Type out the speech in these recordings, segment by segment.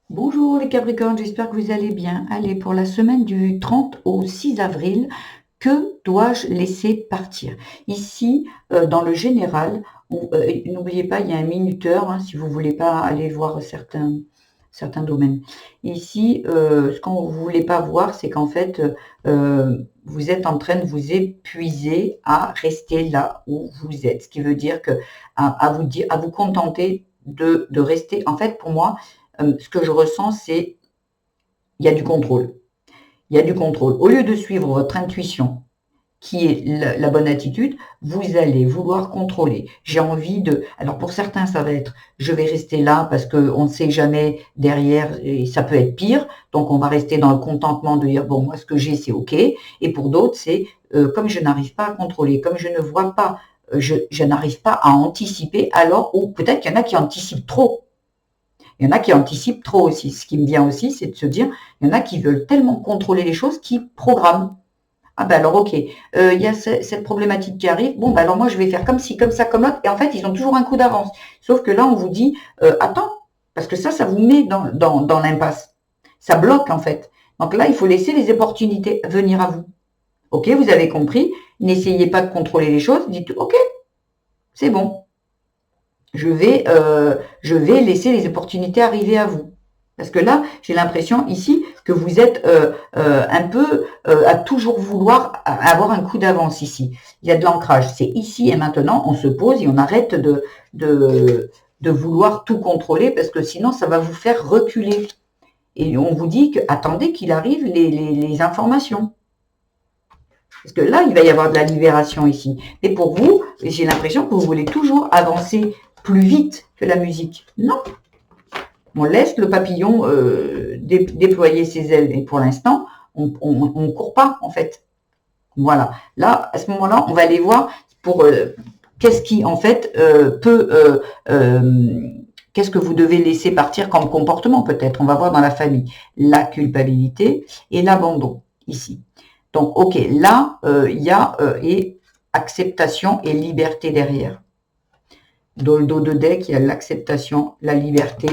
Bonjour les Capricornes, j'espère que vous allez bien. Allez, pour la semaine du 30 au 6 avril, que dois-je laisser partir? Ici, dans le général, n'oubliez pas, il y a un minuteur, hein, si vous voulez pas aller voir certains domaines. Ici, ce qu'on ne voulait pas voir, c'est qu'en fait, vous êtes en train de vous épuiser à rester là où vous êtes. Ce qui veut dire que à vous contenter de rester. En fait, pour moi, ce que je ressens, c'est il y a du contrôle. Il y a du contrôle. Au lieu de suivre votre intuition, qui est la bonne attitude, vous allez vouloir contrôler. J'ai envie de... Alors pour certains, ça va être, je vais rester là parce qu'on ne sait jamais derrière, et ça peut être pire. Donc on va rester dans le contentement de dire, bon, moi ce que j'ai, c'est OK. Et pour d'autres, c'est comme je n'arrive pas à contrôler, comme je ne vois pas, je n'arrive pas à anticiper, alors, ou peut-être qu'il y en a qui anticipent trop. Il y en a qui anticipent trop aussi. Ce qui me vient aussi, c'est de se dire, il y en a qui veulent tellement contrôler les choses qu'ils programment. Ah ben alors ok, il y a cette problématique qui arrive, bon ben alors moi je vais faire comme ci, comme ça, comme l'autre, et en fait ils ont toujours un coup d'avance. Sauf que là on vous dit, attends, parce que ça vous met dans l'impasse. Ça bloque en fait. Donc là il faut laisser les opportunités venir à vous. Ok, vous avez compris, n'essayez pas de contrôler les choses, dites ok, c'est bon, je vais laisser les opportunités arriver à vous. Parce que là, j'ai l'impression ici que vous êtes un peu à toujours vouloir avoir un coup d'avance ici. Il y a de l'ancrage. C'est ici et maintenant, on se pose et on arrête de vouloir tout contrôler parce que sinon, ça va vous faire reculer. Et on vous dit que attendez qu'il arrive les informations. Parce que là, il va y avoir de la libération ici. Mais pour vous, j'ai l'impression que vous voulez toujours avancer plus vite que la musique. Non, on laisse le papillon déployer ses ailes. Et pour l'instant, on ne court pas, en fait. Voilà. Là, à ce moment-là, on va aller voir pour qu'est-ce qui, en fait, qu'est-ce que vous devez laisser partir comme comportement, peut-être. On va voir dans la famille. La culpabilité et l'abandon, ici. Donc, ok, là, il y a et acceptation et liberté derrière. Dans le dos de deck, il y a l'acceptation, la liberté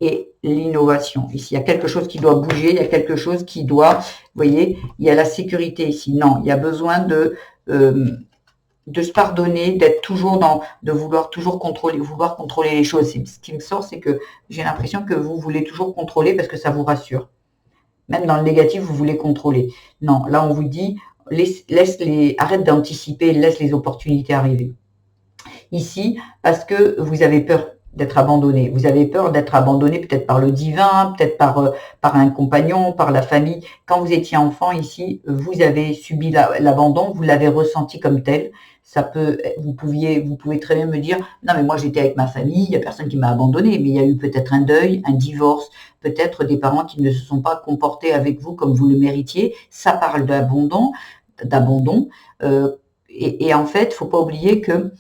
et l'innovation. Ici, il y a quelque chose qui doit bouger, il y a quelque chose qui doit, vous voyez, il y a la sécurité ici. Non, il y a besoin de se pardonner, d'être toujours de vouloir toujours vouloir contrôler les choses. Ce qui me sort, c'est que j'ai l'impression que vous voulez toujours contrôler parce que ça vous rassure. Même dans le négatif, vous voulez contrôler. Non, là, on vous dit, arrête d'anticiper, laisse les opportunités arriver. Ici, parce que vous avez peur d'être abandonné. Vous avez peur d'être abandonné peut-être par le divin, peut-être par un compagnon, par la famille. Quand vous étiez enfant ici, vous avez subi l'abandon, vous l'avez ressenti comme tel. Ça peut, vous pouvez très bien me dire, non mais moi j'étais avec ma famille, il n'y a personne qui m'a abandonné, mais il y a eu peut-être un deuil, un divorce, peut-être des parents qui ne se sont pas comportés avec vous comme vous le méritiez. Ça parle d'abandon. Et en fait, il ne faut pas oublier que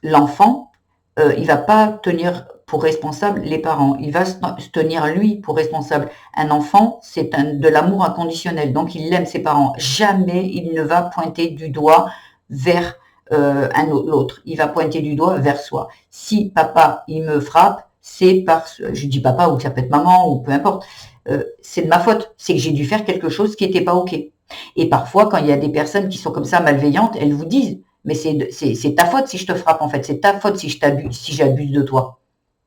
l'enfant, il va pas tenir pour responsable les parents, il va se tenir lui pour responsable. Un enfant, c'est de l'amour inconditionnel, donc il aime ses parents. Jamais il ne va pointer du doigt vers l'autre, il va pointer du doigt vers soi. Si papa, il me frappe, c'est parce, je dis papa ou ça peut être maman ou peu importe, c'est de ma faute, c'est que j'ai dû faire quelque chose qui n'était pas ok. Et parfois, quand il y a des personnes qui sont comme ça malveillantes, elles vous disent, mais c'est ta faute si je te frappe en fait, c'est ta faute si j'abuse de toi.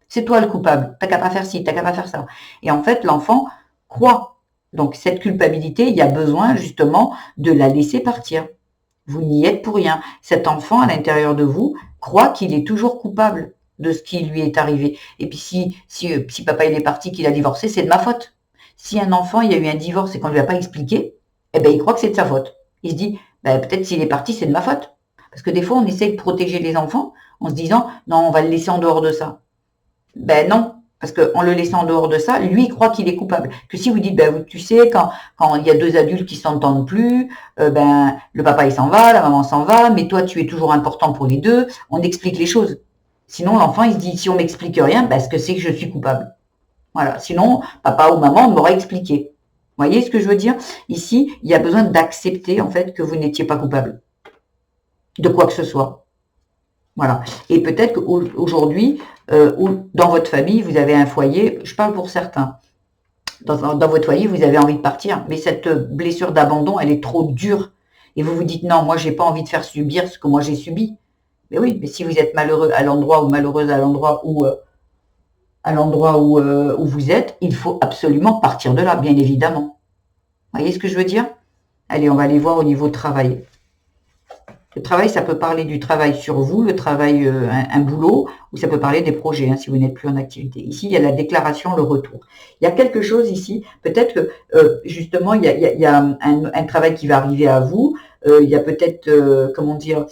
C'est toi le coupable, t'as qu'à pas faire ci, t'as qu'à pas faire ça. Et en fait, l'enfant croit. Donc cette culpabilité, il y a besoin justement de la laisser partir. Vous n'y êtes pour rien. Cet enfant à l'intérieur de vous croit qu'il est toujours coupable de ce qui lui est arrivé. Et puis si papa il est parti, qu'il a divorcé, c'est de ma faute. Si un enfant il y a eu un divorce et qu'on ne lui a pas expliqué, eh ben il croit que c'est de sa faute. Il se dit, ben, peut-être s'il est parti, c'est de ma faute. Parce que des fois, on essaye de protéger les enfants en se disant, non, on va le laisser en dehors de ça. Ben non, parce qu'en le laissant en dehors de ça, lui, il croit qu'il est coupable. Que si vous dites, ben, tu sais, quand il y a deux adultes qui s'entendent plus, ben, le papa, il s'en va, la maman s'en va, mais toi, tu es toujours important pour les deux, on explique les choses. Sinon, l'enfant, il se dit, si on m'explique rien, ben, ce que c'est que je suis coupable. Voilà. Sinon, papa ou maman m'aurait expliqué. Vous voyez ce que je veux dire? Ici, il y a besoin d'accepter, en fait, que vous n'étiez pas coupable de quoi que ce soit. Voilà. Et peut-être qu'aujourd'hui, dans votre famille, vous avez un foyer, je parle pour certains, dans votre foyer, vous avez envie de partir, mais cette blessure d'abandon, elle est trop dure. Et vous vous dites, non, moi, j'ai pas envie de faire subir ce que moi j'ai subi. Mais oui, mais si vous êtes malheureux à l'endroit ou malheureuse à l'endroit où vous êtes, il faut absolument partir de là, bien évidemment. Vous voyez ce que je veux dire? Allez, on va aller voir au niveau travail. Le travail, ça peut parler du travail sur vous, le travail, un boulot, ou ça peut parler des projets, hein, si vous n'êtes plus en activité. Ici, il y a la déclaration, le retour. Il y a quelque chose ici, peut-être que justement, il y a un travail qui va arriver à vous. Il y a peut-être, comment dire,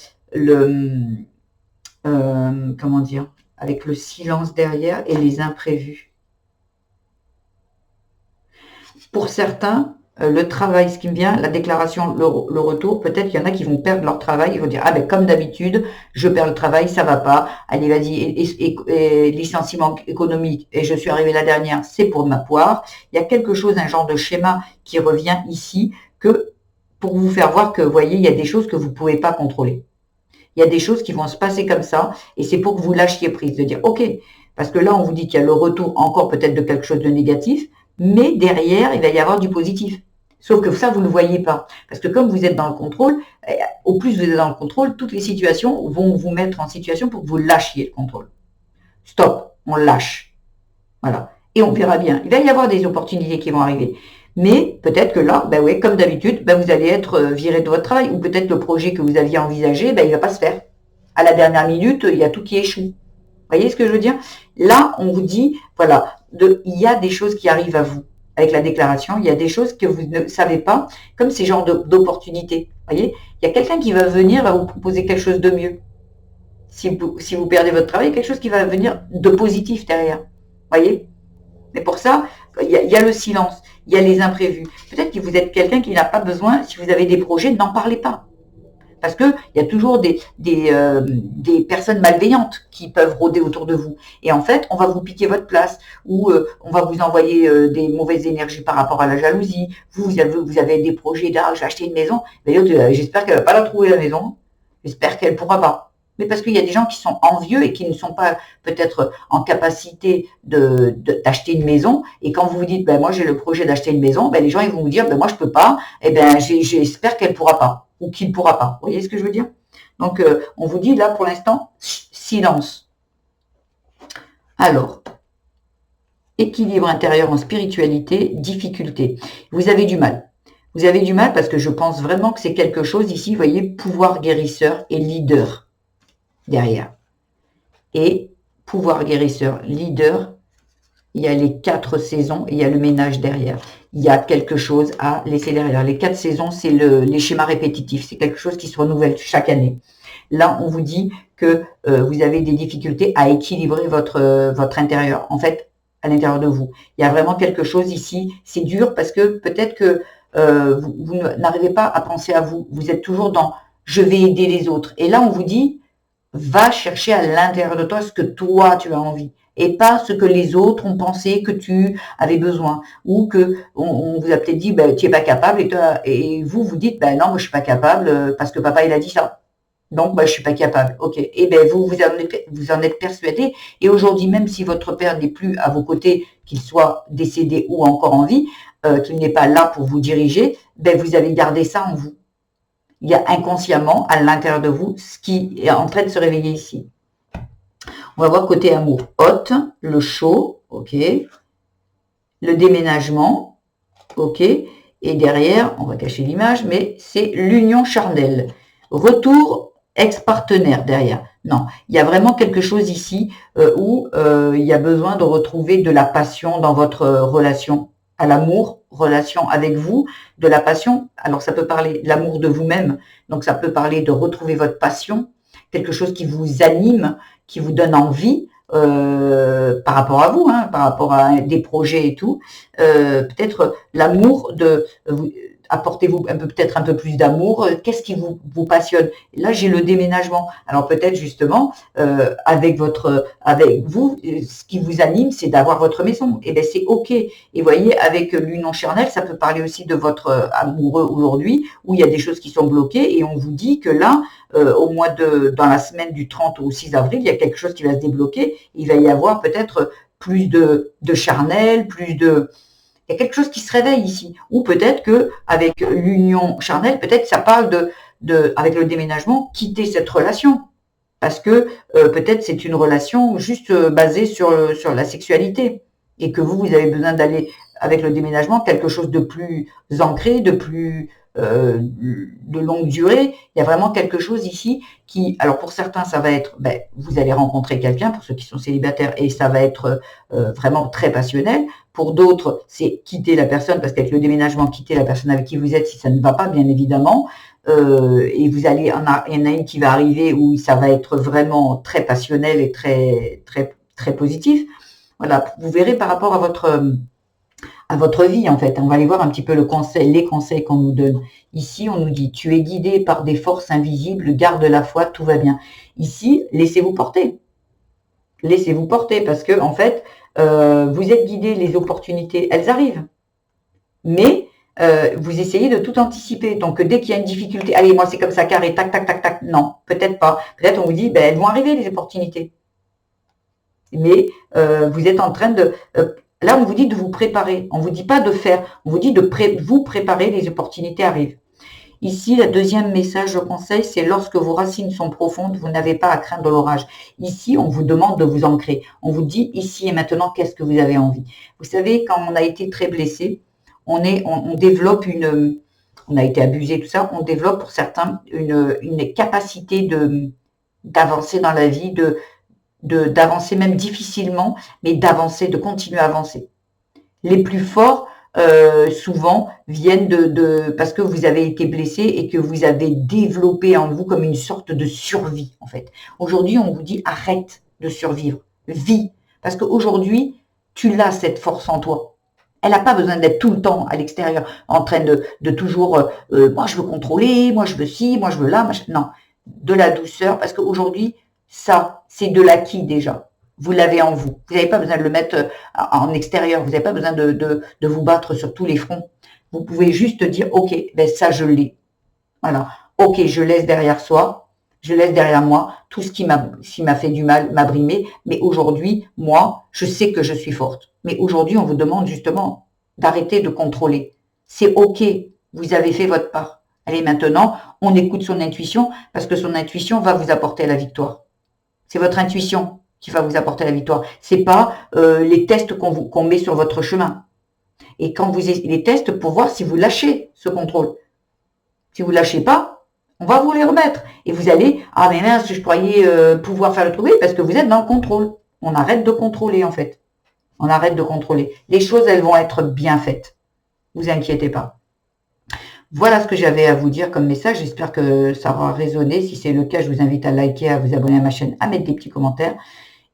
comment dire, avec le silence derrière et les imprévus. Pour certains, le travail, ce qui me vient, la déclaration, le retour, peut-être qu'il y en a qui vont perdre leur travail, ils vont dire, ah ben comme d'habitude, je perds le travail, ça va pas, allez vas-y, et licenciement économique, et je suis arrivée la dernière, c'est pour ma poire. Il y a quelque chose, un genre de schéma qui revient ici, que pour vous faire voir que, vous voyez, il y a des choses que vous ne pouvez pas contrôler. Il y a des choses qui vont se passer comme ça, et c'est pour que vous lâchiez prise, de dire, ok, parce que là, on vous dit qu'il y a le retour encore peut-être de quelque chose de négatif, mais derrière, il va y avoir du positif. Sauf que ça, vous ne le voyez pas. Parce que comme vous êtes dans le contrôle, au plus vous êtes dans le contrôle, toutes les situations vont vous mettre en situation pour que vous lâchiez le contrôle. Stop, on lâche. Voilà. Et on verra bien. Il va y avoir des opportunités qui vont arriver. Mais peut-être que là, ben oui, comme d'habitude, ben vous allez être viré de votre travail. Ou peut-être le projet que vous aviez envisagé, ben il ne va pas se faire. À la dernière minute, il y a tout qui échoue. Vous voyez ce que je veux dire? Là, on vous dit, voilà, il y a des choses qui arrivent à vous avec la déclaration. Il y a des choses que vous ne savez pas, comme ces genres d'opportunités. Vous voyez? Il y a quelqu'un qui va venir, va vous proposer quelque chose de mieux. Si vous perdez votre travail, il y a quelque chose qui va venir de positif derrière. Vous voyez? Mais pour ça, il y a le silence, il y a les imprévus. Peut-être que vous êtes quelqu'un qui n'a pas besoin, si vous avez des projets, n'en parlez pas. Parce qu'il y a toujours des personnes malveillantes qui peuvent rôder autour de vous. Et en fait, on va vous piquer votre place ou on va vous envoyer des mauvaises énergies par rapport à la jalousie. Vous avez des projets d'art, j'ai acheté une maison, mais l'autre, j'espère qu'elle ne va pas la trouver la maison. J'espère qu'elle ne pourra pas. Mais parce qu'il y a des gens qui sont envieux et qui ne sont pas peut-être en capacité d'acheter une maison. Et quand vous vous dites, ben moi j'ai le projet d'acheter une maison, ben les gens ils vont vous dire, ben moi je peux pas. Et ben j'espère qu'elle pourra pas ou qu'il ne pourra pas. Vous voyez ce que je veux dire? Donc on vous dit là pour l'instant silence. Alors équilibre intérieur en spiritualité, difficulté. Vous avez du mal. Vous avez du mal parce que je pense vraiment que c'est quelque chose ici. Vous voyez, pouvoir guérisseur et leader derrière. Et pouvoir guérisseur, leader, il y a les 4 saisons, et il y a le ménage derrière. Il y a quelque chose à laisser derrière. Les 4 saisons, c'est les schémas répétitifs. C'est quelque chose qui se renouvelle chaque année. Là, on vous dit que vous avez des difficultés à équilibrer votre intérieur. En fait, à l'intérieur de vous. Il y a vraiment quelque chose ici. C'est dur parce que peut-être que vous n'arrivez pas à penser à vous. Vous êtes toujours dans « je vais aider les autres ». Et là, on vous dit va chercher à l'intérieur de toi ce que toi tu as envie et pas ce que les autres ont pensé que tu avais besoin ou que on vous a peut-être dit ben, tu es pas capable et vous vous dites ben non moi je suis pas capable parce que papa il a dit ça donc ben, je suis pas capable. Ok, et ben vous en êtes persuadé et aujourd'hui même si votre père n'est plus à vos côtés, qu'il soit décédé ou encore en vie, qu'il n'est pas là pour vous diriger, ben vous avez gardé ça en vous. Il y a inconsciemment à l'intérieur de vous ce qui est en train de se réveiller ici. On va voir côté amour. Hôte, le chaud, ok. Le déménagement, ok. Et derrière, on va cacher l'image, mais c'est l'union charnelle. Retour ex-partenaire derrière. Non, il y a vraiment quelque chose ici où il y a besoin de retrouver de la passion dans votre relation à l'amour, relation avec vous, de la passion. Alors ça peut parler de l'amour de vous-même, donc ça peut parler de retrouver votre passion, quelque chose qui vous anime, qui vous donne envie par rapport à vous, hein, par rapport à des projets et tout. Peut-être l'amour apportez-vous peut-être un peu plus d'amour, qu'est-ce qui vous passionne? Là, j'ai le déménagement. Alors peut-être justement, avec vous, ce qui vous anime, c'est d'avoir votre maison. Et bien c'est ok. Et vous voyez, avec l'union charnelle, ça peut parler aussi de votre amoureux aujourd'hui, où il y a des choses qui sont bloquées, et on vous dit que là, dans la semaine du 30 au 6 avril, il y a quelque chose qui va se débloquer. Il va y avoir peut-être plus de charnel, il y a quelque chose qui se réveille ici. Ou peut-être que avec l'union charnelle, peut-être ça parle avec le déménagement, quitter cette relation. Parce que peut-être c'est une relation juste basée sur la sexualité. Et que vous avez besoin d'aller, avec le déménagement, quelque chose de plus ancré, de longue durée. Il y a vraiment quelque chose ici qui, alors pour certains, ça va être, vous allez rencontrer quelqu'un, pour ceux qui sont célibataires, et ça va être vraiment très passionnel. Pour d'autres, c'est quitter la personne, parce qu'avec le déménagement, quitter la personne avec qui vous êtes, si ça ne va pas, bien évidemment. Et il y en a une qui va arriver où ça va être vraiment très passionnel et très, très, très positif. Voilà, vous verrez par rapport à votre vie, en fait. On va aller voir un petit peu les conseils qu'on nous donne. Ici, on nous dit, tu es guidé par des forces invisibles, garde la foi, tout va bien. Ici, laissez-vous porter. Laissez-vous porter, parce que, en fait, vous êtes guidé, les opportunités, elles arrivent. Mais, vous essayez de tout anticiper. Donc, dès qu'il y a une difficulté, allez, moi, c'est comme ça, carré, tac, tac, tac, tac. Non, peut-être pas. Peut-être on vous dit, elles vont arriver, les opportunités. Mais vous êtes en train de... là, on vous dit de vous préparer. On ne vous dit pas de faire. On vous dit de vous préparer, les opportunités arrivent. Ici, le deuxième message, le conseil, c'est lorsque vos racines sont profondes, vous n'avez pas à craindre l'orage. Ici, on vous demande de vous ancrer. On vous dit ici et maintenant, qu'est-ce que vous avez envie. Vous savez, quand on a été très blessé, on développe on a été abusé, tout ça, on développe pour certains une capacité d'avancer dans la vie, d'avancer même difficilement, mais d'avancer, de continuer à avancer. Les plus forts, souvent, viennent parce que vous avez été blessé et que vous avez développé en vous comme une sorte de survie, en fait. Aujourd'hui, on vous dit arrête de survivre, vis. Parce qu'aujourd'hui, tu l'as cette force en toi. Elle n'a pas besoin d'être tout le temps à l'extérieur, en train de toujours, moi je veux contrôler, moi je veux ci, moi je veux là, non. De la douceur, parce qu'aujourd'hui, ça, c'est de l'acquis déjà. Vous l'avez en vous. Vous n'avez pas besoin de le mettre en extérieur. Vous n'avez pas besoin de vous battre sur tous les fronts. Vous pouvez juste dire, ok, ça je l'ai. Voilà. Ok, je laisse derrière soi, je laisse derrière moi tout ce qui m'a fait du mal, m'a brimé. Mais aujourd'hui, moi, je sais que je suis forte. Mais aujourd'hui, on vous demande justement d'arrêter de contrôler. C'est ok, vous avez fait votre part. Allez, maintenant, on écoute son intuition parce que son intuition va vous apporter la victoire. C'est votre intuition qui va vous apporter la victoire. C'est pas les tests qu'on met sur votre chemin. Et quand vous avez les tests pour voir si vous lâchez ce contrôle. Si vous lâchez pas, on va vous les remettre. Et vous allez, ah mais mince, je croyais pouvoir faire le truc, parce que vous êtes dans le contrôle. On arrête de contrôler en fait. On arrête de contrôler. Les choses, elles vont être bien faites. Vous inquiétez pas. Voilà ce que j'avais à vous dire comme message. J'espère que ça aura résonné. Si c'est le cas, je vous invite à liker, à vous abonner à ma chaîne, à mettre des petits commentaires.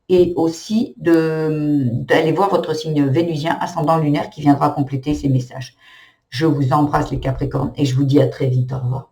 Et aussi d'aller voir votre signe vénusien ascendant lunaire qui viendra compléter ces messages. Je vous embrasse les Capricornes et je vous dis à très vite. Au revoir.